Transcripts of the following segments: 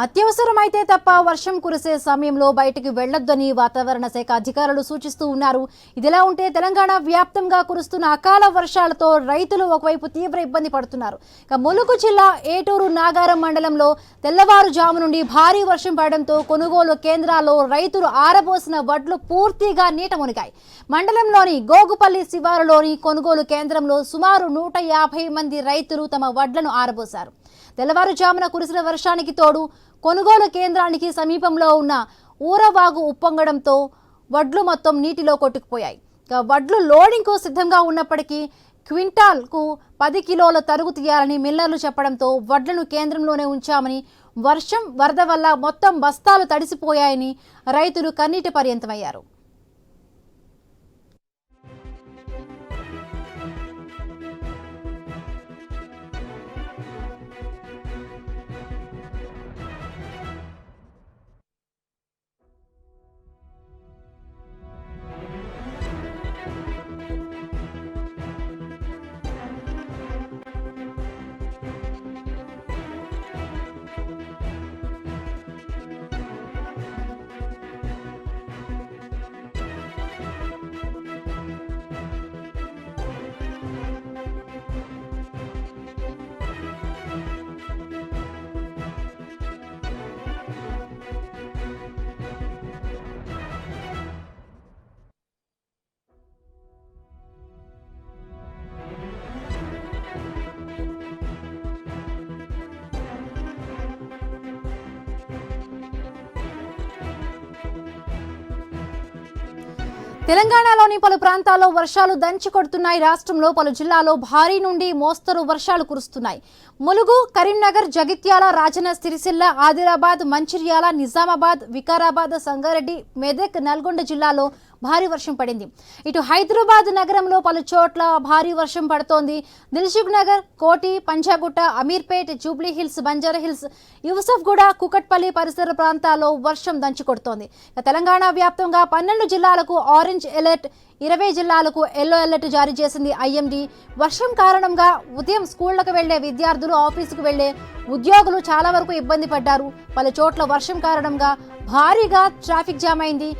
అత్యవసరమైతే తప్ప వర్షం కురిసే సమయంలో బయటికి వెళ్లొద్దని వాతావరణ శాఖ అధికారులు సూచిస్తూ ఉన్నారు. ఇదిలా ఉంటే తెలంగాణ వ్యాప్తంగా కురుస్తున్న అకాల వర్షాలతో రైతులు ఒకవైపు తీవ్ర ఇబ్బంది పడుతున్నారు. ములుగు జిల్లా ఏటూరు నాగారం మండలంలో తెల్లవారుజాము నుండి భారీ వర్షం పడడంతో కొనుగోలు కేంద్రాల్లో రైతులు ఆరబోసిన వడ్లు పూర్తిగా నీట మునిగాయి. మండలంలోని గోగుపల్లి శివారులోని కొనుగోలు కేంద్రంలో సుమారు 150 మంది రైతులు తమ వడ్లను ఆరబోశారు. తెల్లవారుజామున కురిసిన వర్షానికి తోడు కొనుగోలు కేంద్రానికి సమీపంలో ఉన్న ఊరవాగు ఉప్పొంగడంతో వడ్లు మొత్తం నీటిలో కొట్టుకుపోయాయి. వడ్లు లోడింగ్కు సిద్ధంగా ఉన్నప్పటికీ క్వింటాల్కు 10 కిలోల తరుగు తీయాలని మిల్లర్లు చెప్పడంతో వడ్లను కేంద్రంలోనే ఉంచామని, వర్షం వరద వల్ల మొత్తం బస్తాలు తడిసిపోయాయని రైతులు కన్నీటి పర్యంతమయ్యారు. తెలంగాణలోని పలు ప్రాంతాల్లో వర్షాలు దంచి కొడుతున్నాయి. రాష్ట్రంలో పలు జిల్లాల్లో భారీ నుండి మోస్తరు వర్షాలు కురుస్తున్నాయి. ములుగు, కరీంనగర్, జగిత్యాల, రాజన్న సిరిసిల్ల, ఆదిలాబాద్, మంచిర్యాల, నిజామాబాద్, వికారాబాద్, సంగారెడ్డి, మెదక్, నల్గొండ జిల్లాలో భారీ వర్షం పడింది. ఇటు హైదరాబాద్ నగరంలో పలు చోట్ల భారీ వర్షం పడుతోంది. దిల్సుఖ్ నగర్, కోటి, Panjagutta, Ameerpet, Jubilee hills, Banjara hills, Yousufguda, Kukatpally పరిసర ప్రాంతాల్లో వర్షం దంచి కొడుతోంది. తెలంగాణ వ్యాప్తంగా 12 జిల్లాలకు ఆరెంజ్ అలర్ట్, 20 జిల్లాలకు ఎల్లో అలర్ట్ జారీ చేసింది ఐఎండీ. వర్షం కారణంగా ఉదయం స్కూళ్లకు వెళ్లే విద్యార్థులు, ఆఫీసుకు వెళ్లే ఉద్యోగులు చాలా వరకు ఇబ్బంది పడ్డారు. పలు చోట్ల వర్షం కారణంగా భారీగా ట్రాఫిక్ జామ్ అయింది.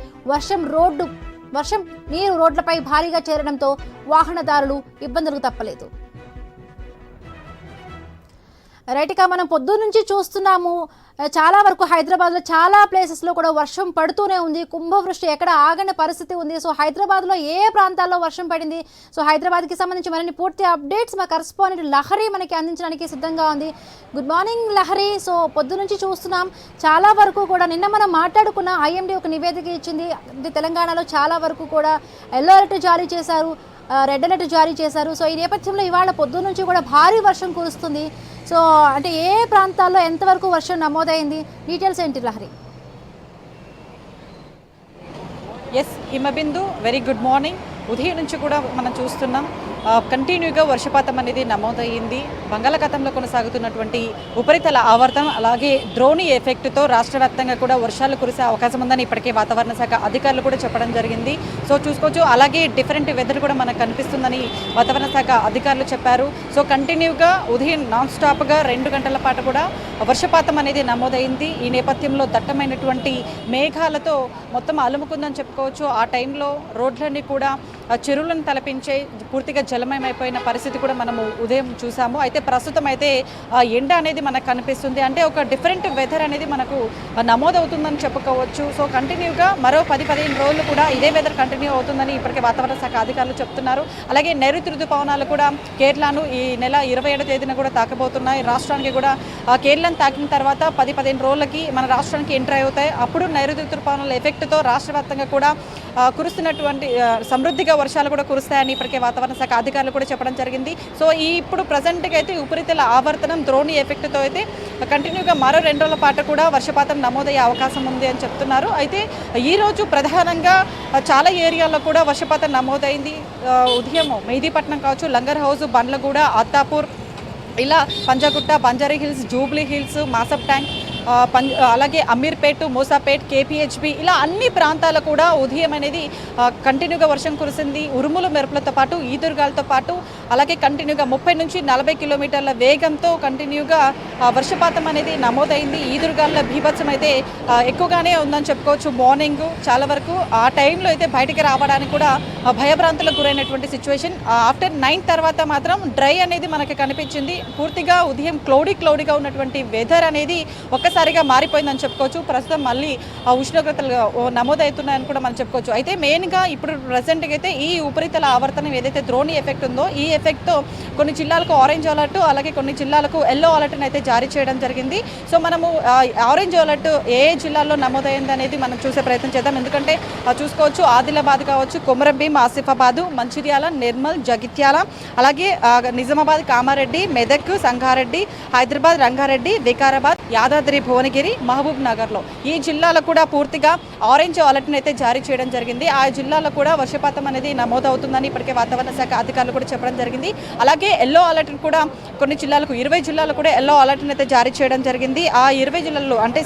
వర్షం నీరు రోడ్లపై భారీగా చేరడంతో వాహనదారులు ఇబ్బందులకు తప్పలేదు. రైట్గా మనం పొద్దు నుంచి చూస్తున్నాము, చాలా వరకు హైదరాబాద్లో చాలా ప్లేసెస్లో కూడా వర్షం పడుతూనే ఉంది. కుంభవృష్టి ఎక్కడ ఆగని పరిస్థితి ఉంది. సో హైదరాబాద్లో ఏ ప్రాంతాల్లో వర్షం పడింది, సో హైదరాబాద్కి సంబంధించి మరిన్ని పూర్తి అప్డేట్స్ మా కరెస్పాండెంట్ లహరి మనకి అందించడానికి సిద్ధంగా ఉంది. Good morning Lahari. సో పొద్దు నుంచి చూస్తున్నాం, చాలా వరకు కూడా నిన్న మనం మాట్లాడుకున్న ఐఎండీ ఒక నివేదిక ఇచ్చింది. తెలంగాణలో చాలా వరకు కూడా ఎల్లో అలర్ట్ జారీ చేశారు, రెడ్ అలర్ట్ జారీ చేశారు. సో ఈ నేపథ్యంలో ఇవాళ పొద్దు నుంచి కూడా భారీ వర్షం కురుస్తుంది. సో అంటే ఏ ప్రాంతాల్లో ఎంతవరకు వర్షం నమోదైంది, డీటెయిల్స్ ఏంటి Lahari? Yes Himabindu, very good morning. ఉదయం నుంచి కూడా మనం చూస్తున్నాం కంటిన్యూగా వర్షపాతం అనేది నమోదయ్యింది. బంగాళాఖాతంలో కొనసాగుతున్నటువంటి ఉపరితల ఆవర్తనం అలాగే ద్రోణి ఎఫెక్ట్తో రాష్ట్ర వ్యాప్తంగా కూడా వర్షాలు కురిసే అవకాశం ఉందని ఇప్పటికే వాతావరణ శాఖ అధికారులు కూడా చెప్పడం జరిగింది. సో చూసుకోవచ్చు, అలాగే డిఫరెంట్ వెదర్ కూడా మనకు కనిపిస్తుందని వాతావరణ శాఖ అధికారులు చెప్పారు. సో కంటిన్యూగా ఉదయం నాన్ స్టాప్గా 2 గంటల పాటు కూడా వర్షపాతం అనేది నమోదైంది. ఈ నేపథ్యంలో దట్టమైనటువంటి మేఘాలతో మొత్తం అలుముకుందని చెప్పుకోవచ్చు. ఆ టైంలో రోడ్లన్నీ కూడా చెరువులను తలపించే పూర్తిగా జలమయమైపోయిన పరిస్థితి కూడా మనము ఉదయం చూసాము. అయితే ప్రస్తుతం అయితే ఎండ అనేది మనకు కనిపిస్తుంది. అంటే ఒక డిఫరెంట్ వెదర్ అనేది మనకు నమోదవుతుందని చెప్పుకోవచ్చు. సో కంటిన్యూగా మరో 10-15 రోజులు కూడా ఇదే వెదర్ కంటిన్యూ అవుతుందని ఇప్పటికే వాతావరణ శాఖ అధికారులు చెప్తున్నారు. అలాగే నైరుతి ఋతుపవనాలు కూడా కేరళను ఈ నెల 27వ తేదీన కూడా తాకబోతున్నాయి. రాష్ట్రానికి కూడా కేరళను తాకిన తర్వాత 10-15 రోజులకి మన రాష్ట్రానికి ఎంటర్ అవుతాయి. అప్పుడు నైరుతి ఋతుపవనాల ఎఫెక్ట్తో రాష్ట్ర వ్యాప్తంగా కూడా కురుస్తున్నటువంటి సమృద్ధిగా వర్షాలు కూడా కురుస్తాయని ఇప్పటికే వాతావరణ శాఖ అధికారులు కూడా చెప్పడం జరిగింది. సో ఇప్పుడు ప్రజెంట్గా అయితే ఉపరితల ఆవర్తనం ద్రోణి ఎఫెక్ట్తో అయితే కంటిన్యూగా మరో 2 రోజుల పాటు కూడా వర్షపాతం నమోదయ్యే అవకాశం ఉంది అని చెప్తున్నారు. అయితే ఈరోజు ప్రధానంగా చాలా ఏరియాల్లో కూడా వర్షపాతం నమోదైంది. ఉదయం మెహదీపట్నం కావచ్చు, లంగర్ హౌస్, బండ్లగూడ, అత్తాపూర్, ఇలా Panjagutta, Banjara Hills, Jubilee Hills, Masab Tank, అలాగే అమీర్పేట్, మూసాపేట్, కేపీహెచ్బి ఇలా అన్ని ప్రాంతాలు కూడా ఉదయం అనేది కంటిన్యూగా వర్షం కురిసింది. ఉరుములు మెరుపులతో పాటు ఈదురుగాలతో పాటు అలాగే కంటిన్యూగా 30 నుంచి 40 కిలోమీటర్ల వేగంతో కంటిన్యూగా వర్షపాతం అనేది నమోదైంది. ఈదురుగాల బీభత్సం అయితే ఎక్కువగానే ఉందని చెప్పుకోవచ్చు. మార్నింగ్ చాలా వరకు ఆ టైంలో అయితే బయటికి రావడానికి కూడా భయభ్రాంతులకు గురైనటువంటి సిచ్యువేషన్. ఆఫ్టర్ 9 తర్వాత మాత్రం డ్రై అనేది మనకి కనిపించింది. పూర్తిగా ఉదయం క్లౌడీగా ఉన్నటువంటి వెదర్ అనేది ఒక్కసారిగా మారిపోయిందని చెప్పుకోవచ్చు. ప్రస్తుతం మళ్ళీ ఉష్ణోగ్రతలు నమోదవుతున్నాయని కూడా మనం చెప్పుకోవచ్చు. అయితే మెయిన్గా ఇప్పుడు ప్రజెంట్గా అయితే ఈ ఉపరితల ఆవర్తనం ఏదైతే ద్రోణి ఎఫెక్ట్ ఉందో ఈ ఎఫెక్ట్తో కొన్ని జిల్లాలకు ఆరెంజ్ అలర్ట్ అలాగే కొన్ని జిల్లాలకు ఎల్లో అలర్ట్ని అయితే జారీ చేయడం జరిగింది. సో మనము ఆరెంజ్ అలర్ట్ ఏ జిల్లాల్లో నమోదైంది అనేది మనం చూసే ప్రయత్నం చేద్దాం. ఎందుకంటే చూసుకోవచ్చు ఆదిలాబాద్ కావచ్చు, కొమరంభీం, ఆసిఫాబాద్, మంచిర్యాల, నిర్మల్, జగిత్యాల, అలాగే నిజామాబాద్, కామారెడ్డి, మెదక్, సంగారెడ్డి, హైదరాబాద్, రంగారెడ్డి, వికారాబాద్, యాదాద్రి, భువనగిరి, మహబూబ్ నగర్లో ఈ జిల్లాలో కూడా పూర్తిగా ఆరెంజ్ అలర్ట్ని అయితే జారీ చేయడం జరిగింది. ఆ జిల్లాలో కూడా వర్షపాతం అనేది నమోదవుతుందని ఇప్పటికే వాతావరణ శాఖ అధికారులు కూడా చెప్పడం జరిగింది. అలాగే ఎల్లో అలర్ట్ కూడా కొన్ని జిల్లాలకు 20 జిల్లాలు కూడా ఎల్లో అలర్ట్ని అయితే జారీ చేయడం జరిగింది. ఆ 20 జిల్లాల్లో అంటే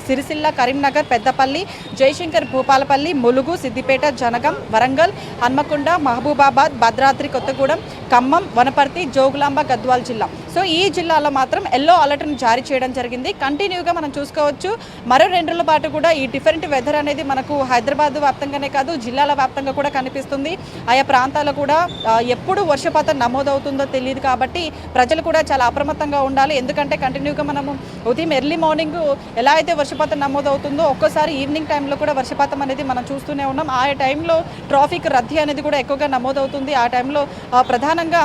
సిరిసిల్ల, కరీంనగర్, పెద్దపల్లి, జయశంకర్, భూపాలపల్లి, ములుగు, సిద్దిపేట, జనగం, వరంగల్, హన్మకొండ, మహబూబాబాద్, భద్రాద్రి కొత్తగూడెం, ఖమ్మం, వనపర్తి, జోగులాంబ, గద్వాల్ జిల్లా. సో ఈ జిల్లాలో మాత్రం ఎల్లో అలర్ట్ని జారీ చేయడం జరిగింది. కంటిన్యూగా మనం చూసుకోవచ్చు మరో 2 రోజుల పాటు కూడా ఈ డిఫరెంట్ వెదర్ అనేది మనకు హైదరాబాద్ వ్యాప్తంగానే కాదు జిల్లాల వ్యాప్తంగా కూడా కనిపిస్తుంది. ఆయా ప్రాంతాలు కూడా ఎప్పుడు వర్షపాతం నమోదవుతుందో తెలియదు కాబట్టి ప్రజలు కూడా చాలా అప్రమత్తంగా ఉండాలి. ఎందుకంటే కంటిన్యూగా మనము ఉదయం ఎర్లీ మార్నింగ్ ఎలా అయితే వర్షపాతం నమోదవుతుందో ఒక్కోసారి ఈవినింగ్ టైంలో కూడా వర్షపాతం అనేది మనం చూస్తూనే ఉన్నాం. ఆ టైంలో ట్రాఫిక్ రద్దీ అనేది కూడా ఎక్కువగా నమోదవుతుంది. ఆ టైంలో ప్రధానంగా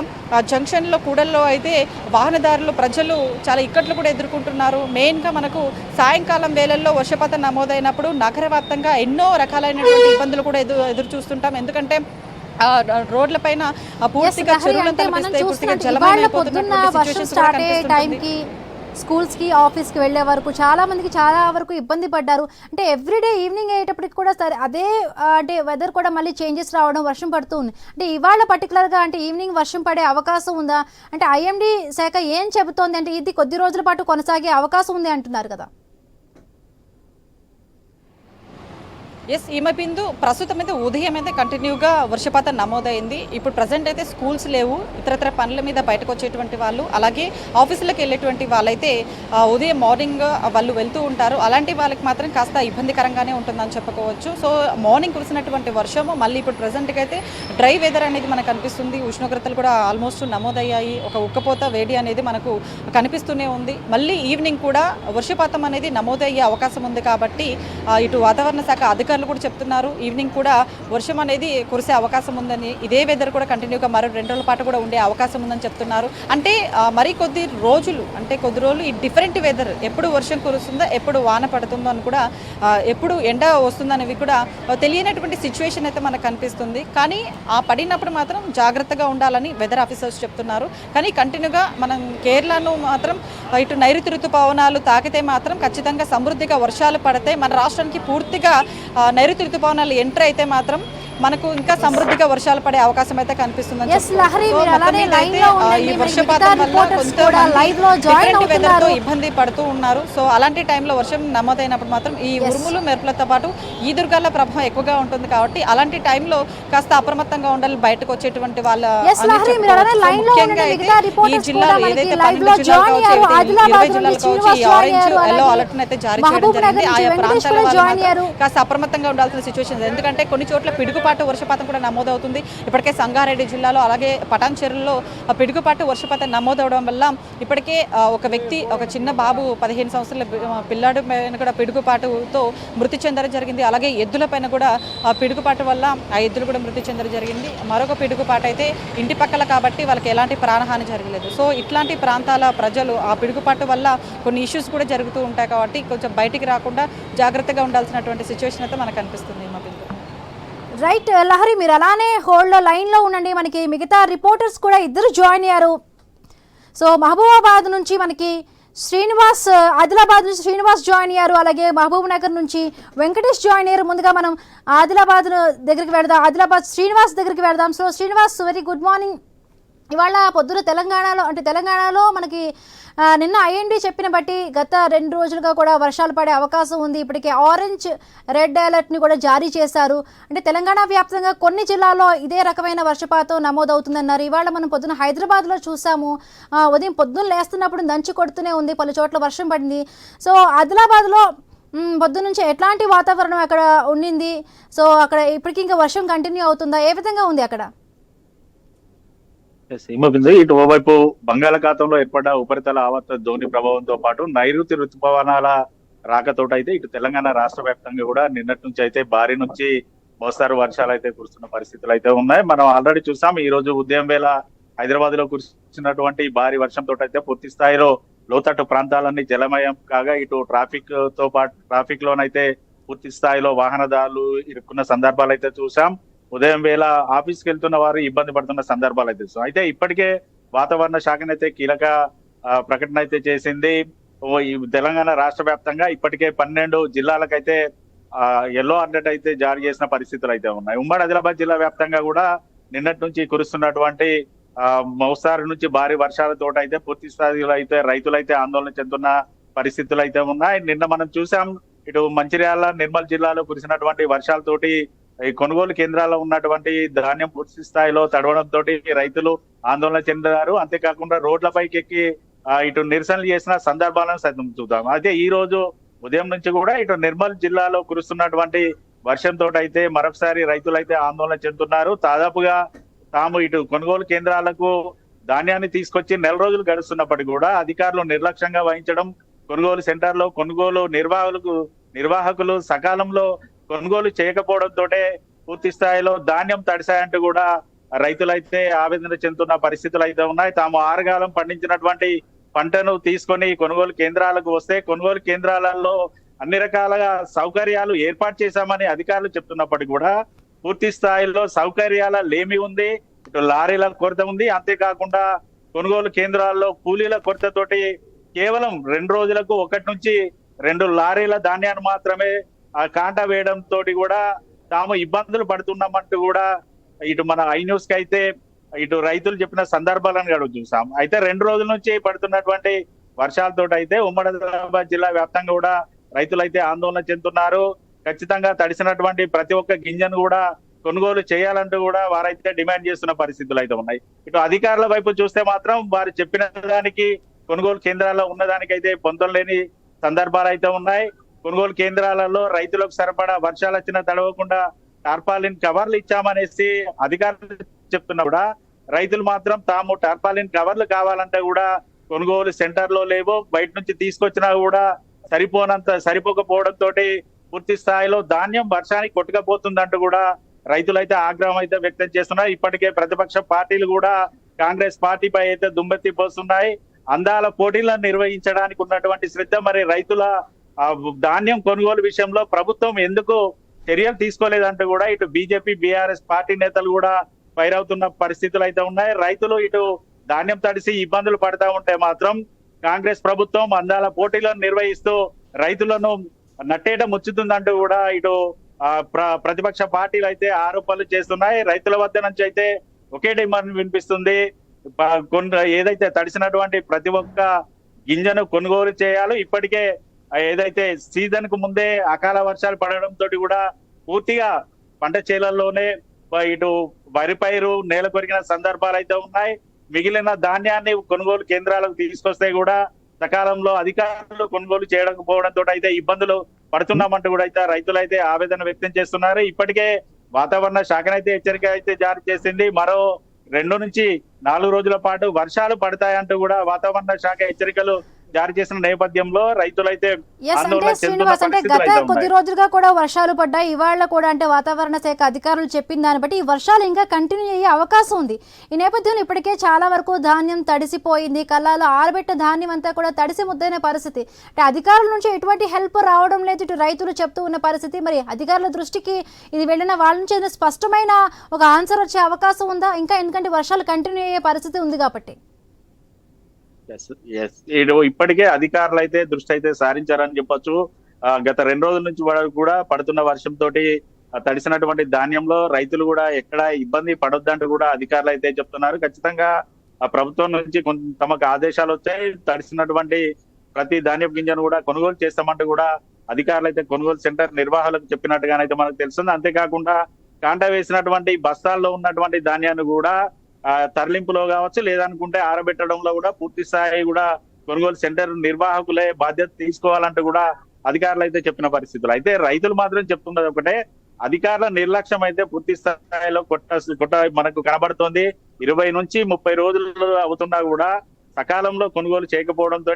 జంక్షన్లో కూడల్లో అయితే వాహనదారులు ప్రజలు చాలా ఇక్కట్లు కూడా ఎదుర్కొంటున్నారు. మెయిన్గా మనకు సాయంకాలం వేళల్లో వర్షపాతం నమోదైనప్పుడు నగర వ్యాప్తంగా ఎన్నో రకాలైనటువంటి ఇబ్బందులు కూడా ఎదురు చూస్తుంటాం. ఎందుకంటే రోడ్ల పైన పూర్తిగా చెరువులంతా పూర్తిగా జలమైపోతున్నటువంటి సిచ్యువేషన్స్ కూడా స్కూల్స్కి ఆఫీస్కి వెళ్ళే వరకు చాలా వరకు ఇబ్బంది పడ్డారు. అంటే ఎవ్రీడే ఈవినింగ్ అయ్యేటప్పటికి కూడా సరే అదే అంటే వెదర్ కూడా మళ్ళీ చేంజెస్ రావడం, వర్షం పడుతూ ఉంది. అంటే ఇవాళ పర్టికులర్గా అంటే ఈవినింగ్ వర్షం పడే అవకాశం ఉందా? అంటే ఐఎండీ శాఖ ఏం చెబుతోంది అంటే ఇది కొద్ది రోజుల పాటు కొనసాగే అవకాశం ఉంది అంటున్నారు కదా. ఎస్ హిమబిందు ప్రస్తుతం అయితే ఉదయం అయితే కంటిన్యూగా వర్షపాతం నమోదైంది. ఇప్పుడు ప్రజెంట్ అయితే స్కూల్స్ లేవు, ఇతరత్ర పనుల మీద బయటకు వచ్చేటువంటి వాళ్ళు అలాగే ఆఫీసులకు వెళ్ళేటువంటి వాళ్ళైతే ఉదయం మార్నింగ్ వాళ్ళు వెళ్తూ ఉంటారు. అలాంటి వాళ్ళకి మాత్రం కాస్త ఇబ్బందికరంగానే ఉంటుందని చెప్పుకోవచ్చు. సో మార్నింగ్ కురిసినటువంటి వర్షము మళ్ళీ ఇప్పుడు ప్రజెంట్గా అయితే డ్రై వెదర్ అనేది మనకు కనిపిస్తుంది. ఉష్ణోగ్రతలు కూడా ఆల్మోస్ట్ నమోదయ్యాయి. ఒక ఉక్కపోత వేడి అనేది మనకు కనిపిస్తూనే ఉంది. మళ్ళీ ఈవినింగ్ కూడా వర్షపాతం అనేది నమోదయ్యే అవకాశం ఉంది కాబట్టి ఇటు వాతావరణ శాఖ అధికారులు కూడా చెప్తున్నారు ఈవినింగ్ కూడా వర్షం అనేది కురిసే అవకాశం ఉందని. ఇదే వెదర్ కూడా కంటిన్యూగా మరో 2 రోజుల పాటు కూడా ఉండే అవకాశం ఉందని చెప్తున్నారు. అంటే కొద్ది రోజులు ఈ డిఫరెంట్ వెదర్ ఎప్పుడు వర్షం కురుస్తుందో ఎప్పుడు వాన పడుతుందో అని కూడా ఎప్పుడు ఎండ వస్తుందనేవి కూడా తెలియనటువంటి సిచ్యువేషన్ అయితే మనకు కనిపిస్తుంది. కానీ ఆ పడినప్పుడు మాత్రం జాగ్రత్తగా ఉండాలని వెదర్ ఆఫీసర్స్ చెప్తున్నారు. కానీ కంటిన్యూగా మనం కేరళను మాత్రం ఇటు నైరుతి ఋతుపవనాలు తాకితే మాత్రం ఖచ్చితంగా సమృద్ధిగా వర్షాలు పడితే మన రాష్ట్రానికి పూర్తిగా నైరుతి ఋతుపవనాలు ఎంటర్ అయితే మాత్రం మనకు ఇంకా సమృద్ధిగా వర్షాలు పడే అవకాశం అయితే కనిపిస్తుంది. ఈ వర్షపాతం వల్ల కొంత ఇబ్బంది పడుతూ ఉన్నారు. సో అలాంటి టైంలో వర్షం నమోదైనప్పుడు మాత్రం ఈ ఉరుములు మెరుపులతో పాటు ఈదురుగాల ప్రభావం ఎక్కువగా ఉంటుంది కాబట్టి అలాంటి టైంలో కాస్త అప్రమత్తంగా ఉండాలి బయటకు వచ్చేటువంటి వాళ్ళ. ముఖ్యంగా అయితే ఈ జిల్లాలో ఏదైతే 12 జిల్లాలు కావచ్చు 20 జిల్లాలు కావచ్చు ఈ ఆరెంజ్ ఎల్లో అలర్ట్ అయితే జారీ చేయడం జరిగింది. ఆయా ప్రాంతాల వాళ్ళు కాస్త అప్రమత్తంగా ఉండాల్సిన సిచ్యువేషన్. ఎందుకంటే కొన్ని చోట్ల పిడుగుపాటు వర్షపాతం కూడా నమోదవుతుంది. ఇప్పటికే సంగారెడ్డి జిల్లాలో అలాగే పటాన్చెరులో పిడుగుపాటు వర్షపాతం నమోదవడం వల్ల ఇప్పటికే ఒక వ్యక్తి ఒక చిన్న బాబు 15 సంవత్సరాల పిల్లాడు పైన కూడా పిడుగుపాటుతో మృతి చెందడం జరిగింది. అలాగే ఎద్దుల పైన కూడా పిడుగుపాటు వల్ల ఆ ఎద్దులు కూడా మృతి చెందడం జరిగింది. మరొక పిడుగుపాటు అయితే ఇంటి పక్కల కాబట్టి వాళ్ళకి ఎలాంటి ప్రాణహాని జరగలేదు. సో ఇట్లాంటి ప్రాంతాల ప్రజలు ఆ పిడుగుపాటు వల్ల కొన్ని ఇష్యూస్ కూడా జరుగుతూ ఉంటాయి కాబట్టి కొంచెం బయటికి రాకుండా జాగ్రత్తగా ఉండాల్సినటువంటి సిచ్యువేషన్ అయితే మనకు అనిపిస్తుంది. రైట్ లహరి, మీరు అలానే హోల్డ్లో లైన్లో ఉండండి. మనకి మిగతా రిపోర్టర్స్ కూడా ఇద్దరు జాయిన్ అయ్యారు. సో మహబూబాబాద్ నుంచి మనకి శ్రీనివాస్, ఆదిలాబాద్ నుంచి శ్రీనివాస్ జాయిన్ అయ్యారు. అలాగే మహబూబ్ నగర్ నుంచి వెంకటేష్ జాయిన్ అయ్యారు. ముందుగా మనం ఆదిలాబాద్ దగ్గరికి వెళదాం, ఆదిలాబాద్ శ్రీనివాస్ దగ్గరికి వెళదాం. So Srinivas, very good morning. ఇవాళ పొద్దున తెలంగాణలో మనకి నిన్న ఐఎండీ చెప్పిన బట్టి గత 2 రోజులుగా కూడా వర్షాలు పడే అవకాశం ఉంది. ఇప్పటికే ఆరెంజ్, రెడ్ అలర్ట్ని కూడా జారీ చేశారు. అంటే తెలంగాణ వ్యాప్తంగా కొన్ని జిల్లాల్లో ఇదే రకమైన వర్షపాతం నమోదవుతుందన్నారు. ఇవాళ మనం పొద్దున హైదరాబాద్లో చూసాము, ఉదయం పొద్దున్న లేస్తున్నప్పుడు దంచి కొడుతూనే ఉంది, పలు చోట్ల వర్షం పడింది. సో ఆదిలాబాద్లో పొద్దున్న నుంచి ఎట్లాంటి వాతావరణం అక్కడ ఉండింది? సో అక్కడ ఇప్పటికీ ఇంకా వర్షం కంటిన్యూ అవుతుందా? ఏ విధంగా ఉంది అక్కడ? హిమబిందు ఇటు ఓవైపు బంగాళాఖాతంలో ఏర్పడ్డ ఉపరితల ఆవర్త ద్రోణి ప్రభావంతో పాటు నైరుతి ఋతుపవనాల రాకతోట అయితే ఇటు తెలంగాణ రాష్ట్ర వ్యాప్తంగా కూడా నిన్నటి నుంచి అయితే భారీ నుంచి మోస్తారు వర్షాలు అయితే కురుస్తున్న పరిస్థితులు అయితే ఉన్నాయి. మనం ఆల్రెడీ చూసాం, ఈ రోజు ఉదయం వేళ హైదరాబాద్ లో కురిసినటువంటి భారీ వర్షంతో అయితే పూర్తి స్థాయిలో లోతట్టు ప్రాంతాలన్నీ జలమయం కాగా ఇటు ట్రాఫిక్ లోనైతే పూర్తి స్థాయిలో వాహనదారులు ఇరుక్కున్న సందర్భాలు అయితే చూసాం. ఉదయం వేళ ఆఫీస్కి వెళ్తున్న వారు ఇబ్బంది పడుతున్న సందర్భాలు అయితే చూసాం. అయితే ఇప్పటికే వాతావరణ శాఖనైతే కీలక ప్రకటన అయితే చేసింది. ఈ తెలంగాణ రాష్ట్ర వ్యాప్తంగా ఇప్పటికే 12 జిల్లాలకైతే ఎల్లో అలర్ట్ అయితే జారీ చేసిన పరిస్థితులు అయితే ఉన్నాయి. ఉమ్మడి ఆదిలాబాద్ జిల్లా వ్యాప్తంగా కూడా నిన్నటి నుంచి కురుస్తున్నటువంటి మోస్తారు నుంచి భారీ వర్షాలతో అయితే పూర్తి స్థాయిలో అయితే రైతులైతే ఆందోళన చెందుతున్న పరిస్థితులు అయితే ఉన్నాయి. నిన్న మనం చూసాం, ఇటు మంచిర్యాల, నిర్మల్ జిల్లాలో కురిసినటువంటి వర్షాలతోటి ఈ కొనుగోలు కేంద్రాల్లో ఉన్నటువంటి ధాన్యం పూర్తి స్థాయిలో తడవడంతో రైతులు ఆందోళన చెందారు. అంతేకాకుండా రోడ్లపైకి ఎక్కి ఇటు నిరసనలు చేసిన సందర్భాలను సైతం చూద్దాం. అయితే ఈ రోజు ఉదయం నుంచి కూడా ఇటు నిర్మల్ జిల్లాలో కురుస్తున్నటువంటి వర్షంతో అయితే మరొకసారి రైతులైతే ఆందోళన చెందుతున్నారు. దాదాపుగా తాము ఇటు కొనుగోలు కేంద్రాలకు ధాన్యాన్ని తీసుకొచ్చి 4 రోజులు గడుస్తున్నప్పటికీ కూడా అధికారులు నిర్లక్ష్యంగా వహించడం, కొనుగోలు సెంటర్లో కొనుగోలు నిర్వాహకులు సకాలంలో కొనుగోలు చేయకపోవడంతో పూర్తి స్థాయిలో ధాన్యం తడిసాయంటూ కూడా రైతులైతే ఆవేదన చెందుతున్న పరిస్థితులు అయితే ఉన్నాయి. తాము ఆరుగాలం పండించినటువంటి పంటను తీసుకొని కొనుగోలు కేంద్రాలకు వస్తే కొనుగోలు కేంద్రాలలో అన్ని రకాలుగా సౌకర్యాలు ఏర్పాటు చేశామని అధికారులు చెప్తున్నప్పటికీ కూడా పూర్తి స్థాయిలో సౌకర్యాల లేమి ఉంది, ఇటు లారీల కొరత ఉంది. అంతేకాకుండా కొనుగోలు కేంద్రాల్లో కూలీల కొరతతోటి కేవలం 2 రోజులకు 1 నుంచి 2 లారీల ధాన్యాన్ని మాత్రమే కాంటా వేయడం తోటి కూడా తాము ఇబ్బందులు పడుతున్నామంటూ కూడా ఇటు మన ఐ న్యూస్ కి అయితే ఇటు రైతులు చెప్పిన సందర్భాలను కూడా చూసాం. అయితే 2 రోజుల నుంచి పడుతున్నటువంటి వర్షాలతో అయితే ఉమ్మడి ఆదిలాబాద్ జిల్లా వ్యాప్తంగా కూడా రైతులైతే ఆందోళన చెందుతున్నారు. ఖచ్చితంగా తడిసినటువంటి ప్రతి ఒక్క గింజను కూడా కొనుగోలు చేయాలంటూ కూడా వారైతే డిమాండ్ చేస్తున్న పరిస్థితులు అయితే ఉన్నాయి. ఇటు అధికారుల వైపు చూస్తే మాత్రం వారు చెప్పిన దానికి కొనుగోలు కేంద్రాల్లో ఉన్నదానికైతే పొందం లేని సందర్భాలు అయితే ఉన్నాయి. కొనుగోలు కేంద్రాలలో రైతులకు సరిపడా వర్షాలు వచ్చినా తడవకుండా టార్పాలిన్ కవర్లు ఇచ్చామనేసి అధికారులు చెప్తున్నా కూడా రైతులు మాత్రం తాము టార్పాలిన్ కవర్లు కావాలంటే కూడా కొనుగోలు సెంటర్ లో లేవో, బయట నుంచి తీసుకొచ్చినా కూడా సరిపోకపోవడంతో పూర్తి స్థాయిలో ధాన్యం వర్షానికి కొట్టుకపోతుందంటూ కూడా రైతులైతే ఆగ్రహం అయితే వ్యక్తం చేస్తున్నారు. ఇప్పటికే ప్రతిపక్ష పార్టీలు కూడా కాంగ్రెస్ పార్టీపై అయితే దుమ్మెత్తి పోస్తున్నాయి. అందాల పోటీలను నిర్వహించడానికి ఉన్నటువంటి శ్రద్ధ మరి రైతుల ధాన్యం కొనుగోలు విషయంలో ప్రభుత్వం ఎందుకు చర్యలు తీసుకోలేదంటూ కూడా ఇటు బీజేపీ, బీఆర్ఎస్ పార్టీ నేతలు కూడా ఫైర్ అవుతున్న పరిస్థితులు అయితే ఉన్నాయి. రైతులు ఇటు ధాన్యం తడిసి ఇబ్బందులు పడతా ఉంటే మాత్రం కాంగ్రెస్ ప్రభుత్వం అందాల పోటీలను నిర్వహిస్తూ రైతులను నట్టేట ముచ్చుతుందంటూ కూడా ఇటు ప్రతిపక్ష పార్టీలు అయితే ఆరోపణలు చేస్తున్నాయి. రైతుల వద్ద నుంచి అయితే ఒకే డిమాండ్ వినిపిస్తుంది, ఏదైతే తడిసినటువంటి ప్రతి ఒక్క గింజను కొనుగోలు చేయాలి. ఇప్పటికే ఏదైతే సీజన్ కు ముందే అకాల వర్షాలు పడడంతో కూడా పూర్తిగా పంట చేలల్లోనే ఇటు వరి పైరు నేల కొరిగిన సందర్భాలు అయితే ఉన్నాయి. మిగిలిన ధాన్యాన్ని కొనుగోలు కేంద్రాలకు తీసుకొస్తే కూడా సకాలంలో అధికారులు కొనుగోలు చేయకపోవడంతో అయితే ఇబ్బందులు పడుతున్నామంటూ కూడా అయితే రైతులైతే ఆవేదన వ్యక్తం చేస్తున్నారు. ఇప్పటికే వాతావరణ శాఖనైతే హెచ్చరిక అయితే జారీ చేసింది. మరో 2 నుంచి 4 రోజుల పాటు వర్షాలు పడతాయంటూ కూడా వాతావరణ శాఖ హెచ్చరికలు జారీ చేసిన నేపథ్యంలో రైతులైతే గత కొద్ది రోజులుగా కూడా వర్షాలు పడ్డాయి. ఇవాళ కూడా అంటే వాతావరణ శాఖ అధికారులు చెప్పిన దాన్ని బట్టి ఈ వర్షాలు ఇంకా కంటిన్యూ అయ్యే అవకాశం ఉంది. ఈ నేపథ్యంలో ఇప్పటికే చాలా వరకు ధాన్యం తడిసిపోయింది, కళ్ళాలో ఆరబెట్టిన ధాన్యం అంతా కూడా తడిసి ముద్దైన పరిస్థితి. అంటే అధికారుల నుంచి ఎటువంటి హెల్ప్ రావడం లేదు, ఇటు రైతులు చెప్తూ ఉన్న పరిస్థితి. మరి అధికారుల దృష్టికి ఇది వెళ్ళిన వాళ్ళ నుంచి ఏదైనా స్పష్టమైన ఒక ఆన్సర్ వచ్చే అవకాశం ఉందా ఇంకా? ఎందుకంటే వర్షాలు కంటిన్యూ అయ్యే పరిస్థితి ఉంది కాబట్టి. ఇప్పటికే అధికారులు అయితే దృష్టి అయితే సారించారని చెప్పొచ్చు. గత 2 రోజుల నుంచి కూడా పడుతున్న వర్షంతో తడిసినటువంటి ధాన్యంలో రైతులు కూడా ఎక్కడ ఇబ్బంది పడొద్దంటూ కూడా అధికారులు అయితే చెప్తున్నారు. ఖచ్చితంగా ఆ ప్రభుత్వం నుంచి తమకు ఆదేశాలు వచ్చాయి. తడిసినటువంటి ప్రతి ధాన్యపు గింజను కూడా కొనుగోలు చేస్తామంటూ కూడా అధికారులు అయితే కొనుగోలు సెంటర్ నిర్వాహకులకు చెప్పినట్టుగానైతే మనకు తెలుస్తుంది. అంతేకాకుండా కాంటా వేసినటువంటి బస్తాల్లో ఉన్నటువంటి ధాన్యాన్ని కూడా తరలింపులో కావచ్చు, లేదనుకుంటే ఆరబెట్టడంలో కూడా పూర్తి స్థాయి కూడా కొనుగోలు సెంటర్ నిర్వాహకులే బాధ్యత తీసుకోవాలంటూ కూడా అధికారులు అయితే చెప్పిన పరిస్థితులు. అయితే రైతులు మాత్రం చెప్తున్నది ఒకటే, అధికారుల నిర్లక్ష్యం అయితే పూర్తి స్థాయిలో కొట్ట మనకు కనబడుతోంది. 20 నుంచి 30 రోజులు అవుతున్నా కూడా సకాలంలో కొనుగోలు చేయకపోవడంతో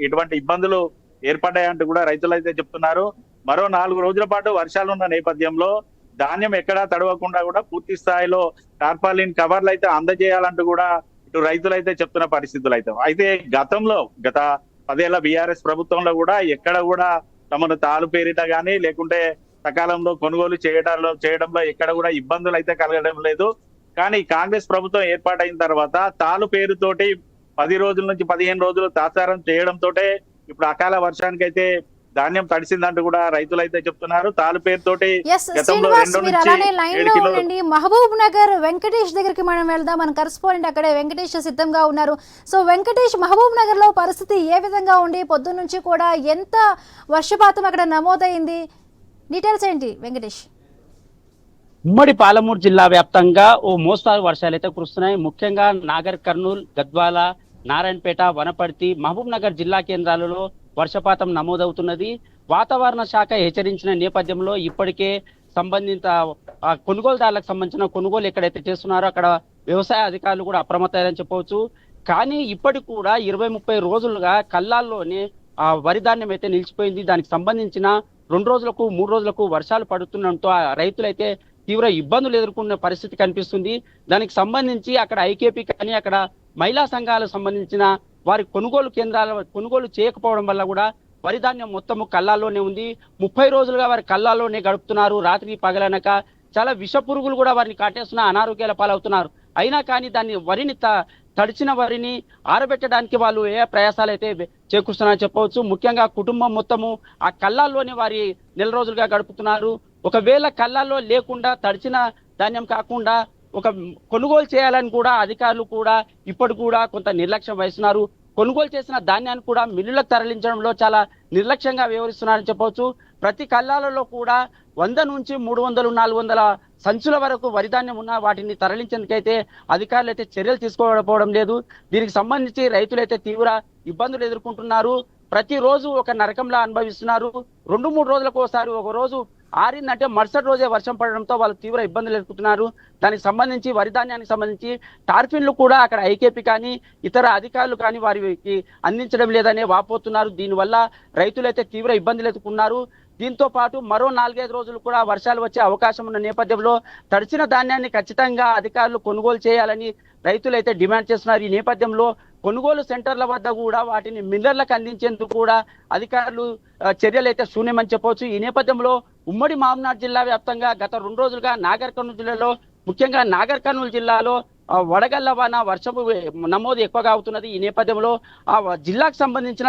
ఇటువంటి ఇబ్బందులు ఏర్పడ్డాయంటూ కూడా రైతులు అయితే చెప్తున్నారు. మరో 4 రోజుల పాటు వర్షాలు ఉన్న నేపథ్యంలో ధాన్యం ఎక్కడా తడవకుండా కూడా పూర్తి స్థాయిలో టార్పాలిన్ కవర్లు అయితే అందజేయాలంటూ కూడా ఇటు రైతులు అయితే చెప్తున్న పరిస్థితులు అయితే గత 10 ఏళ్ల బీఆర్ఎస్ ప్రభుత్వంలో కూడా ఎక్కడ కూడా తమను తాలు పేరిట గానీ లేకుంటే సకాలంలో కొనుగోలు చేయడంలో ఎక్కడ కూడా ఇబ్బందులు అయితే కలగడం లేదు. కానీ కాంగ్రెస్ ప్రభుత్వం ఏర్పాటైన తర్వాత తాలు పేరుతోటి 10 రోజుల నుంచి 15 రోజులు తాత్సారం చేయడంతో ఇప్పుడు అకాల వర్షానికి అయితే ధాన్యం తడిసిందంటూ కూడా రైతులు అయితే చెప్తున్నారు. తాలు పేరుతోటి గతంలో 2 నుంచి 7 కిలోలు. మహబూబ్ నగర్ వెంకటేష్ దగ్గరికి మనం వెళ్దాం. మన కరెస్పాండెంట్ అక్కడే వెంకటేష్ సిద్ధంగా ఉన్నారు. సో వెంకటేష్, మహబూబ్ నగర్ లో పరిస్థితి ఏ విధంగా ఉండి పొద్దున్న నుంచి కూడా ఎంత వర్షపాతం అక్కడ నమోదైంది, డీటెయిల్స్ ఏంటి వెంకటేష్? ఉమ్మడి పాలమూరు జిల్లా వ్యాప్తంగా ఓ మోస్తారు వర్షాలు అయితే కురుస్తున్నాయి. ముఖ్యంగా నాగర్ కర్నూల్, గద్వాల, నారాయణపేట, వనపర్తి, మహబూబ్ నగర్ జిల్లా కేంద్రాలలో వర్షపాతం నమోదవుతున్నది. వాతావరణ శాఖ హెచ్చరించిన నేపథ్యంలో ఇప్పటికే సంబంధిత కొనుగోలుదారులకు సంబంధించిన కొనుగోలు ఎక్కడైతే చేస్తున్నారో అక్కడ వ్యవసాయ అధికారులు కూడా అప్రమత్తమని చెప్పవచ్చు. కానీ ఇప్పటికి కూడా 20-30 రోజులుగా కల్లాల్లోనే వరి ధాన్యం అయితే నిలిచిపోయింది. దానికి సంబంధించిన 2 రోజులకు 3 రోజులకు వర్షాలు పడుతుండటంతో రైతులైతే తీవ్ర ఇబ్బందులు ఎదుర్కొన్న పరిస్థితి కనిపిస్తుంది. దానికి సంబంధించి అక్కడ ఐకేపీ కానీ అక్కడ మహిళా సంఘాలకు సంబంధించిన వారి కొనుగోలు చేయకపోవడం వల్ల కూడా వరి ధాన్యం మొత్తము కల్లాల్లోనే ఉంది. 30 రోజులుగా వారి కల్లాల్లోనే గడుపుతున్నారు. రాత్రి పగలనక చాలా విష పురుగులు కూడా వారిని కాటేస్తున్న అనారోగ్యాల పాలవుతున్నారు. అయినా కానీ దాన్ని తడిచిన వరిని ఆరబెట్టడానికి వాళ్ళు ఏ ప్రయాసాలు అయితే చేకూరుస్తున్నారని చెప్పవచ్చు. ముఖ్యంగా కుటుంబం మొత్తము ఆ కల్లాల్లోనే వారి నెల రోజులుగా గడుపుతున్నారు. ఒకవేళ కల్లాల్లో లేకుండా తడిచిన ధాన్యం కాకుండా ఒక కొనుగోలు చేయాలని కూడా అధికారులు కూడా ఇప్పటి కూడా కొంత నిర్లక్ష్యం వహిస్తున్నారు. కొనుగోలు చేసిన ధాన్యాన్ని కూడా మిల్లులకు తరలించడంలో చాలా నిర్లక్ష్యంగా వ్యవహరిస్తున్నారని చెప్పవచ్చు. ప్రతి కల్లాలలో కూడా 100 నుంచి 300, 400 సంచుల వరకు వరి ధాన్యం ఉన్న వాటిని తరలించేందుకైతే అధికారులు అయితే చర్యలు తీసుకోకపోవడం లేదు. దీనికి సంబంధించి రైతులైతే తీవ్ర ఇబ్బందులు ఎదుర్కొంటున్నారు. ప్రతిరోజు ఒక నరకంలా అనుభవిస్తున్నారు. 2-3 రోజులకు ఒకసారి ఒక రోజు ఆరిందంటే మరుసటి రోజే వర్షం పడడంతో వాళ్ళు తీవ్ర ఇబ్బందులు ఎదుర్కొంటున్నారు. దానికి సంబంధించి వరి ధాన్యానికి సంబంధించి టార్పిన్లు కూడా అక్కడ ఐకేపీ కానీ ఇతర అధికారులు కానీ వారికి అందించడం లేదనే వాపోతున్నారు. దీనివల్ల రైతులైతే తీవ్ర ఇబ్బందులు ఎదుర్కొన్నారు. దీంతో పాటు మరో 4-5 రోజులు కూడా వర్షాలు వచ్చే అవకాశం ఉన్న నేపథ్యంలో తడిచిన ధాన్యాన్ని ఖచ్చితంగా అధికారులు కొనుగోలు చేయాలని రైతులైతే డిమాండ్ చేస్తున్నారు. ఈ నేపథ్యంలో కొనుగోలు సెంటర్ల వద్ద కూడా వాటిని మిల్లర్లకు అందించేందుకు కూడా అధికారులు చర్యలు అయితే శూన్యమని చెప్పవచ్చు. ఈ నేపథ్యంలో ఉమ్మడి మహబూబ్నగర్ జిల్లా వ్యాప్తంగా గత 2 రోజులుగా నాగర్ కర్నూలు జిల్లాలో ముఖ్యంగా నాగర్ కర్నూలు జిల్లాలో వడగళ్ల వాన వర్షపు నమోదు ఎక్కువగా అవుతున్నది. ఈ నేపథ్యంలో ఆ జిల్లాకు సంబంధించిన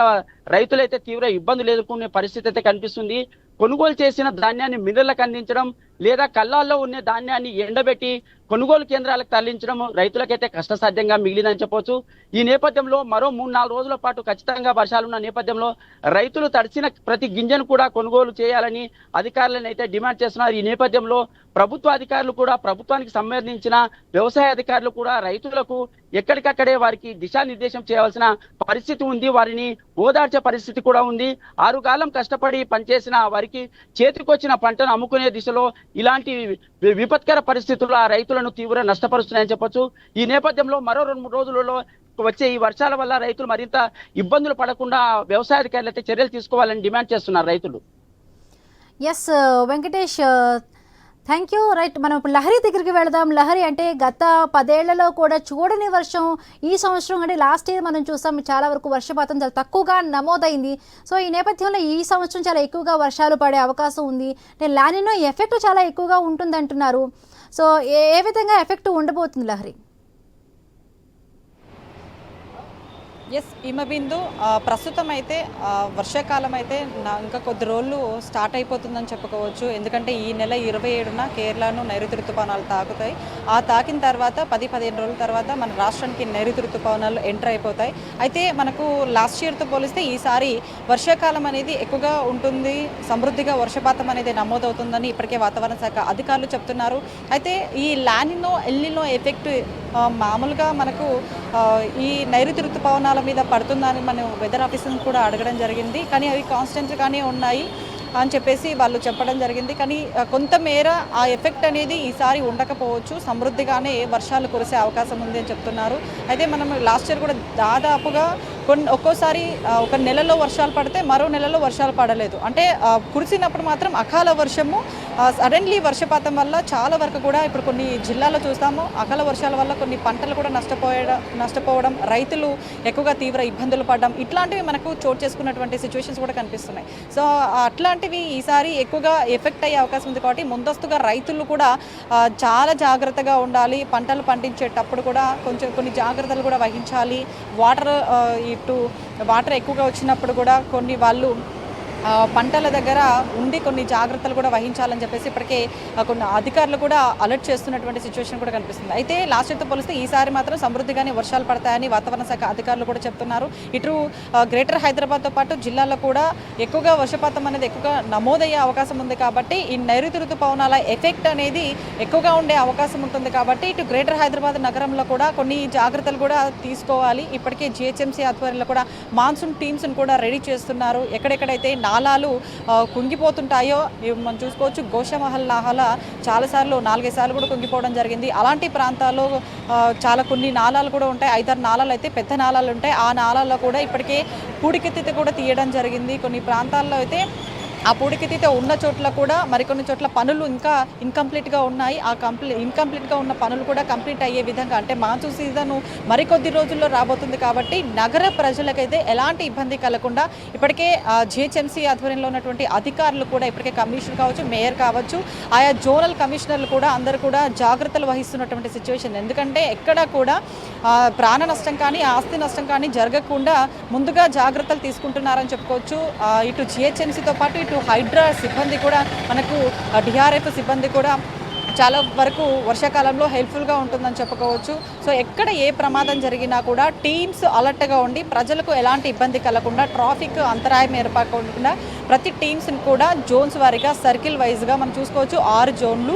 రైతులైతే తీవ్ర ఇబ్బందులు ఎదుర్కొనే పరిస్థితి అయితే కనిపిస్తుంది. కొనుగోలు చేసిన ధాన్యాన్ని మిల్లర్లకు అందించడం లేదా కల్లాల్లో ఉన్న ధాన్యాన్ని ఎండబెట్టి కొనుగోలు కేంద్రాలకు తరలించడం రైతులకైతే కష్టసాధ్యంగా మిగిలిందని చెప్పవచ్చు. ఈ నేపథ్యంలో మరో 3-4 రోజుల పాటు ఖచ్చితంగా వర్షాలున్న నేపథ్యంలో రైతులు తడిసిన ప్రతి గింజను కూడా కొనుగోలు చేయాలని అధికారులను అయితే డిమాండ్ చేస్తున్నారు. ఈ నేపథ్యంలో ప్రభుత్వ అధికారులు కూడా ప్రభుత్వానికి సంబంధించిన వ్యవసాయ అధికారులు కూడా రైతులకు ఎక్కడికక్కడే వారికి దిశానిర్దేశం చేయవలసిన పరిస్థితి ఉంది. వారిని ఓదార్చే పరిస్థితి కూడా ఉంది. 6 కాలం కష్టపడి పనిచేసిన వారికి చేతికొచ్చిన పంటను అమ్ముకునే దిశలో ఇలాంటి విపత్కర పరిస్థితులు ఆ రైతులను తీవ్ర నష్టపరుస్తున్నాయని చెప్పొచ్చు. ఈ నేపథ్యంలో మరో 2-3 రోజులలో వచ్చే ఈ వర్షాల వల్ల రైతులు మరింత ఇబ్బందులు పడకుండా వ్యవసాయ అధికారులు అయితే చర్యలు తీసుకోవాలని డిమాండ్ చేస్తున్నారు రైతులు. Yes Venkatesh, thank you. Right, మనం ఇప్పుడు లహరి దగ్గరికి వెళదాం. లహరి అంటే గత 10 ఏళ్లలో కూడా చూడని వర్షం ఈ సంవత్సరం అంటే లాస్ట్ ఇయర్ మనం చూసాం చాలా వరకు వర్షపాతం చాలా తక్కువగా నమోదైంది. సో ఈ నేపథ్యంలో ఈ సంవత్సరం చాలా ఎక్కువగా వర్షాలు పడే అవకాశం ఉంది. లానినో ఎఫెక్ట్ చాలా ఎక్కువగా ఉంటుంది అంటున్నారు. సో ఏ విధంగా ఎఫెక్ట్ ఉండబోతుంది లహరి? ఎస్ హిమబిందు ప్రస్తుతం అయితే వర్షాకాలం అయితే ఇంకా కొద్ది రోజులు స్టార్ట్ అయిపోతుందని చెప్పుకోవచ్చు. ఎందుకంటే ఈ నెల 27న కేరళను నైరుతి ఋతుపవనాలు తాకుతాయి. ఆ తాకిన తర్వాత 10-15 రోజుల తర్వాత మన రాష్ట్రానికి నైరుతి ఋతుపవనాలు ఎంటర్ అయిపోతాయి. అయితే మనకు లాస్ట్ ఇయర్తో పోలిస్తే ఈసారి వర్షాకాలం అనేది ఎక్కువగా ఉంటుంది, సమృద్ధిగా వర్షపాతం అనేది నమోదవుతుందని ఇప్పటికే వాతావరణ శాఖ అధికారులు చెప్తున్నారు. అయితే ఈ లానినో ఎల్నినో ఎఫెక్ట్ మామూలుగా మనకు ఈ నైరుతి ఋతుపవనాల మీద పడుతుందని మనం వెదర్ ఆఫీసర్ని కూడా అడగడం జరిగింది. కానీ అవి కాన్స్టెంట్గానే ఉన్నాయి అని చెప్పేసి వాళ్ళు చెప్పడం జరిగింది. కానీ కొంతమేర ఆ ఎఫెక్ట్ అనేది ఈసారి ఉండకపోవచ్చు, సమృద్ధిగానే వర్షాలు కురిసే అవకాశం ఉంది అని చెప్తున్నారు. అయితే మనం లాస్ట్ ఇయర్ కూడా దాదాపుగా ఒక్కోసారి ఒక నెలలో వర్షాలు పడితే మరో నెలలో వర్షాలు పడలేదు. అంటే కురిసినప్పుడు మాత్రం అకాల వర్షము, సడన్లీ వర్షపాతం వల్ల చాలా వరకు కూడా ఇప్పుడు కొన్ని జిల్లాల్లో చూస్తాము అకాల వర్షాల వల్ల కొన్ని పంటలు కూడా నష్టపోవడం, రైతులు ఎక్కువగా తీవ్ర ఇబ్బందులు పడడం, ఇట్లాంటివి మనకు చోటు చేసుకున్నటువంటి సిచ్యువేషన్స్ కూడా కనిపిస్తున్నాయి. సో అట్లాంటివి ఈసారి ఎక్కువగా ఎఫెక్ట్ అయ్యే అవకాశం ఉంది. కాబట్టి ముందస్తుగా రైతులు కూడా చాలా జాగ్రత్తగా ఉండాలి. పంటలు పండించేటప్పుడు కూడా కొన్ని జాగ్రత్తలు కూడా వహించాలి. వాటర్ ఎక్కువగా వచ్చినప్పుడు కూడా కొన్ని వాళ్ళు పంటల దగ్గర ఉండి కొన్ని జాగ్రత్తలు కూడా వహించాలని చెప్పేసి ఇప్పటికే కొన్ని అధికారులు కూడా అలర్ట్ చేస్తున్నటువంటి సిచ్యువేషన్ కూడా కనిపిస్తుంది. అయితే లాస్ట్ ఇయర్తో పోలిస్తే ఈసారి మాత్రం సమృద్ధిగానే వర్షాలు పడతాయని వాతావరణ శాఖ అధికారులు కూడా చెప్తున్నారు. ఇటు గ్రేటర్ హైదరాబాద్తో పాటు జిల్లాల్లో కూడా ఎక్కువగా వర్షపాతం అనేది ఎక్కువగా నమోదయ్యే అవకాశం ఉంది. కాబట్టి ఈ నైరుతి ఋతుపవనాల ఎఫెక్ట్ అనేది ఎక్కువగా ఉండే అవకాశం ఉంటుంది. కాబట్టి ఇటు గ్రేటర్ హైదరాబాద్ నగరంలో కూడా కొన్ని జాగ్రత్తలు కూడా తీసుకోవాలి. ఇప్పటికే జిహెచ్ఎంసీ ఆధ్వర్యంలో కూడా మాన్సూన్ టీమ్స్ని కూడా రెడీ చేస్తున్నారు. ఎక్కడెక్కడైతే నాలాలు కుంగిపోతుంటాయో మనం చూసుకోవచ్చు. గోషమహల్ నాలా చాలాసార్లు 4-5 సార్లు కూడా కుంగిపోవడం జరిగింది. అలాంటి ప్రాంతాల్లో చాలా కొన్ని నాలాలు కూడా ఉంటాయి. 5-6 నాలాలు అయితే పెద్ద నాలాలు ఉంటాయి. ఆ నాలాల్లో కూడా ఇప్పటికే పూడికెత్తితే కూడా తీయడం జరిగింది. కొన్ని ప్రాంతాల్లో అయితే ఆ పూడికెత్తితే ఉన్న చోట్ల కూడా మరికొన్ని చోట్ల పనులు ఇంకా ఇన్కంప్లీట్గా ఉన్నాయి. ఇన్కంప్లీట్గా ఉన్న పనులు కూడా కంప్లీట్ అయ్యే విధంగా, అంటే మాన్సూన్ సీజన్ మరికొద్ది రోజుల్లో రాబోతుంది. కాబట్టి నగర ప్రజలకైతే ఎలాంటి ఇబ్బంది కలగకుండా ఇప్పటికే జిహెచ్ఎంసీ ఆధ్వర్యంలో ఉన్నటువంటి అధికారులు కూడా ఇప్పటికే కమిషనర్ కావచ్చు, మేయర్ కావచ్చు, ఆయా జోనల్ కమిషనర్లు కూడా అందరూ కూడా జాగ్రత్తలు వహిస్తున్నటువంటి సిచ్యువేషన్. ఎందుకంటే ఎక్కడా కూడా ప్రాణ నష్టం కానీ ఆస్తి నష్టం కానీ జరగకుండా ముందుగా జాగ్రత్తలు తీసుకుంటున్నారని చెప్పుకోవచ్చు. ఇటు జిహెచ్ఎంసీతో పాటు ఇటు హైడ్రా సిబ్బంది కూడా, మనకు డిఆర్ఎఫ్ సిబ్బంది కూడా చాలా వరకు వర్షాకాలంలో హెల్ప్ఫుల్గా ఉంటుందని చెప్పుకోవచ్చు. సో ఎక్కడ ఏ ప్రమాదం జరిగినా కూడా టీమ్స్ అలర్ట్గా ఉండి ప్రజలకు ఎలాంటి ఇబ్బంది కలగకుండా, ట్రాఫిక్ అంతరాయం ఏర్పడకుండా ప్రతి టీమ్స్ని కూడా జోన్స్ వారీగా సర్కిల్ వైజ్గా మనం చూసుకోవచ్చు. 6 జోన్లు,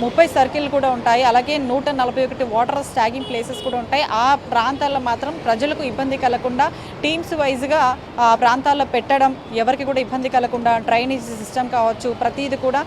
30 సర్కిల్ కూడా ఉంటాయి. అలాగే 141 వాటర్ స్టాగింగ్ ప్లేసెస్ కూడా ఉంటాయి. ఆ ప్రాంతాల్లో మాత్రం ప్రజలకు ఇబ్బంది కలగకుండా టీమ్స్ వైజ్గా ప్రాంతాల్లో పెట్టడం, ఎవరికి కూడా ఇబ్బంది కలగకుండా డ్రైనేజ్ సిస్టమ్ కావచ్చు, ప్రతిదీ కూడా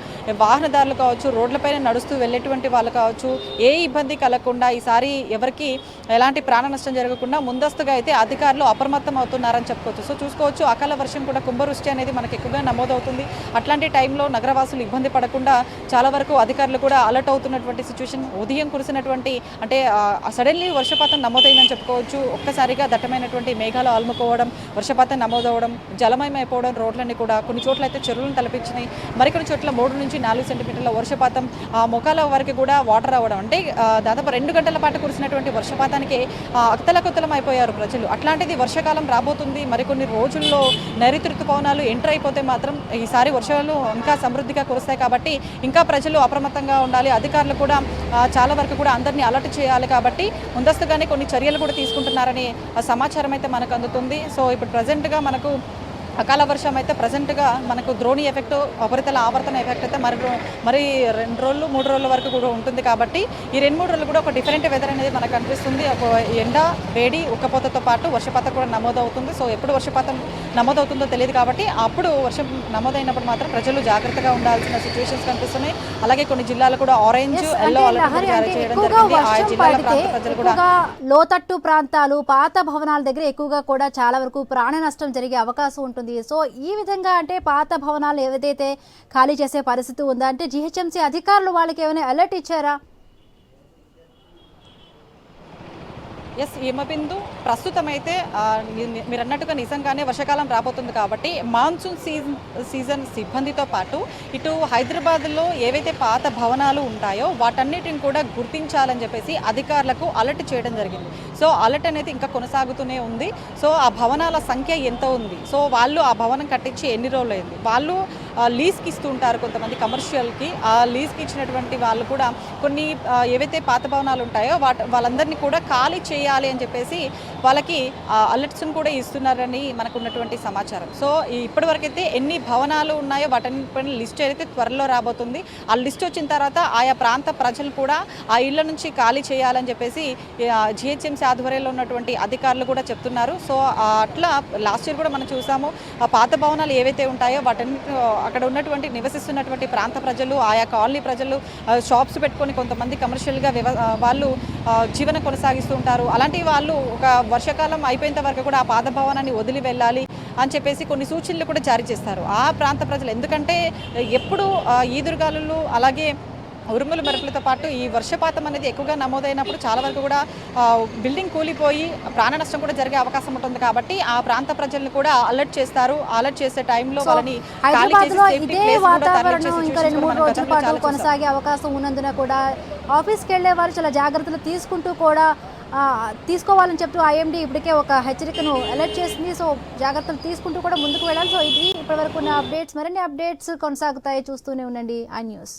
వాహనదారులు కావచ్చు, రోడ్లపైన నడుస్తూ వెళ్ళేటువంటి వాళ్ళు కావచ్చు, ఏ ఇబ్బంది కలగకుండా ఈసారి ఎవరికి ఎలాంటి ప్రాణ నష్టం జరగకుండా ముందస్తుగా అయితే అధికారులు అప్రమత్తం అవుతున్నారని చెప్పుకోవచ్చు. సో చూసుకోవచ్చు అకాల వర్షం కూడా కుంభవృష్టి అనేది మనకి ఎక్కువగా నమోదవుతుంది. అట్లాంటి టైంలో నగరవాసులు ఇబ్బంది పడకుండా చాలా వరకు అధికారులు కూడా అలర్ట్ అవుతున్నటువంటి సిచ్యువేషన్. ఉదయం కురిసినటువంటి అంటే సడన్లీ వర్షపాతం నమోదైందని చెప్పుకోవచ్చు. ఒక్కసారిగా దట్టమైనటువంటి మేఘాలు అలుముకోవడం, వర్షపాతం నమోదవడం, జలమయమైపోవడం, రోడ్లన్నీ కూడా కొన్ని చోట్ల అయితే చెరువులను తలపించినాయి. మరికొన్ని చోట్ల 3-4 సెంటీమీటర్ల వర్షపాతం మొక్కల వరకు కూడా వాటర్ అవ్వడం, అంటే దాదాపు 2 గంటల పాటు కురిసినటువంటి వర్షపాతానికి అతలకుతలం అయిపోయారు ప్రజలు. అట్లాంటిది వర్షాకాలం రాబోతుంది. మరికొన్ని రోజుల్లో నైరుతి ఋతుపవనాలు ఎంటర్ అయిపోతే మాత్రం ఈసారి వర్షాలు ఇంకా సమృద్ధిగా కురుస్తాయి. కాబట్టి ఇంకా ప్రజలు అప్రమత్తంగా ఉండాలి. అధికారులు కూడా చాలా వరకు కూడా అందరినీ అలర్ట్ చేయాలి. కాబట్టి ముందస్తుగానే కొన్ని చర్యలు కూడా తీసుకుంటున్నారని సమాచారం అయితే మనకు అందుతుంది. సో ఇప్పుడు ప్రజెంట్గా మనకు అకాల వర్షం అయితే ప్రజెంట్గా మనకు ద్రోణి ఎఫెక్ట్, ఉపరితల ఆవర్తన ఎఫెక్ట్ అయితే మరి 2 రోజులు 3 రోజుల వరకు కూడా ఉంటుంది. కాబట్టి ఈ 2-3 రోజులు కూడా ఒక డిఫరెంట్ వెదర్ అనేది మనకు కనిపిస్తుంది. ఒక ఎండ, వేడి, ఉక్కపోతతో పాటు వర్షపాతం కూడా నమోదవుతుంది. సో ఎప్పుడు వర్షపాతం నమోదవుతుందో తెలియదు. కాబట్టి అప్పుడు వర్షం నమోదైనప్పుడు మాత్రం ప్రజలు జాగ్రత్తగా ఉండాల్సిన సిచ్యువేషన్స్ కనిపిస్తున్నాయి. అలాగే కొన్ని జిల్లాలు కూడా ఆరెంజ్, ఎల్లో అలర్ట్ జారీ చేయడం జరిగింది. ఆ జిల్లాల ప్రాంత ప్రజలు కూడా లోతట్టు ప్రాంతాలు, పాత భవనాల దగ్గర ఎక్కువగా కూడా చాలా వరకు ప్రాణ నష్టం జరిగే అవకాశం ఉంటుంది. సో ఈ విధంగా అంటే పాత భవనాలు ఏదైతే ఖాళీ చేసే పరిస్థితి ఉందా, అంటే జిహెచ్ఎంసీ అధికారులు వాళ్ళకి ఏమైనా అలర్ట్ ఇచ్చారా? ఎస్ హిమబిందు ప్రస్తుతం అయితే మీరు అన్నట్టుగా నిజంగానే వర్షాకాలం రాబోతుంది కాబట్టి మాన్సూన్ సీజన్ సిబ్బందితో పాటు ఇటు హైదరాబాద్లో ఏవైతే పాత భవనాలు ఉంటాయో వాటన్నిటిని కూడా గుర్తించాలని చెప్పేసి అధికారులకు అలర్ట్ చేయడం జరిగింది. సో అలర్ట్ అనేది ఇంకా కొనసాగుతూనే ఉంది. సో ఆ భవనాల సంఖ్య ఎంత ఉంది, సో వాళ్ళు ఆ భవనం కట్టించి ఎన్ని రోజులు అయింది, వాళ్ళు లీజ్కి ఇస్తూ ఉంటారు కొంతమంది కమర్షియల్కి. ఆ లీజ్కి ఇచ్చినటువంటి వాళ్ళు కూడా కొన్ని ఏవైతే పాత భవనాలు ఉంటాయో వాళ్ళందరినీ కూడా ఖాళీ చేయాలి అని చెప్పేసి వాళ్ళకి అలర్ట్స్ను కూడా ఇస్తున్నారని మనకు ఉన్నటువంటి సమాచారం. సో ఇప్పటివరకైతే ఎన్ని భవనాలు ఉన్నాయో వాటి లిస్ట్ అయితే త్వరలో రాబోతుంది. ఆ లిస్ట్ వచ్చిన తర్వాత ఆయా ప్రాంత ప్రజలు కూడా ఆ ఇళ్ల నుంచి ఖాళీ చేయాలని చెప్పేసి జిహెచ్ఎంసీ ఆధ్వర్యంలో ఉన్నటువంటి అధికారులు కూడా చెప్తున్నారు. సో అట్లా లాస్ట్ ఇయర్ కూడా మనం చూసాము, ఆ పాత భవనాలు ఏవైతే ఉంటాయో వాటన్నిటి అక్కడ ఉన్నటువంటి నివసిస్తున్నటువంటి ప్రాంత ప్రజలు, ఆయా కాలనీ ప్రజలు షాప్స్ పెట్టుకొని కొంతమంది కమర్షియల్గా వాళ్ళు జీవనం కొనసాగిస్తూ ఉంటారు. అలాంటి వాళ్ళు ఒక వర్షాకాలం అయిపోయేంత వరకు కూడా ఆ పాత భవనాన్ని వదిలి వెళ్ళాలి అని చెప్పేసి కొన్ని సూచనలు కూడా జారీ చేస్తారు ఆ ప్రాంత ప్రజలు. ఎందుకంటే ఎప్పుడు ఈదురుగాలులు అలాగే ఉరుములు మెరుపులతో పాటు ఈ వర్షపాతం అనేది ఎక్కువగా నమోదైనప్పుడు చాలా వరకు కూడా బిల్డింగ్ కూలిపోయి ప్రాణ నష్టం కూడా జరిగే అవకాశం ఉంటుంది. కాబట్టి ఆ ప్రాంత ప్రజలను కూడా అలర్ట్ చేస్తారు. అలర్ట్ చేసే టైంలో వాళ్ళని హైదరాబాద్లో ఇదే వాతావరణం ఇంకా 2-3 రోజుల పాటు కొనసాగే అవకాశం ఉన్నందున కూడా ఆఫీస్కి వెళ్ళే వారు చాలా జాగ్రత్తలు తీసుకుంటూ కూడా తీసుకోవాలని చెప్తూ ఐఎండీ ఇప్పటికే ఒక హెచ్చరికను అలర్ట్ చేసింది. సో జాగ్రత్తలు తీసుకుంటూ కూడా ముందుకు వెళ్ళాలి. సో ఇది ఇప్పటివరకు ఉన్న అప్డేట్స్. మరిన్ని అప్డేట్స్ కొనసాగుతాయి, చూస్తూనే ఉండండి ఐ న్యూస్.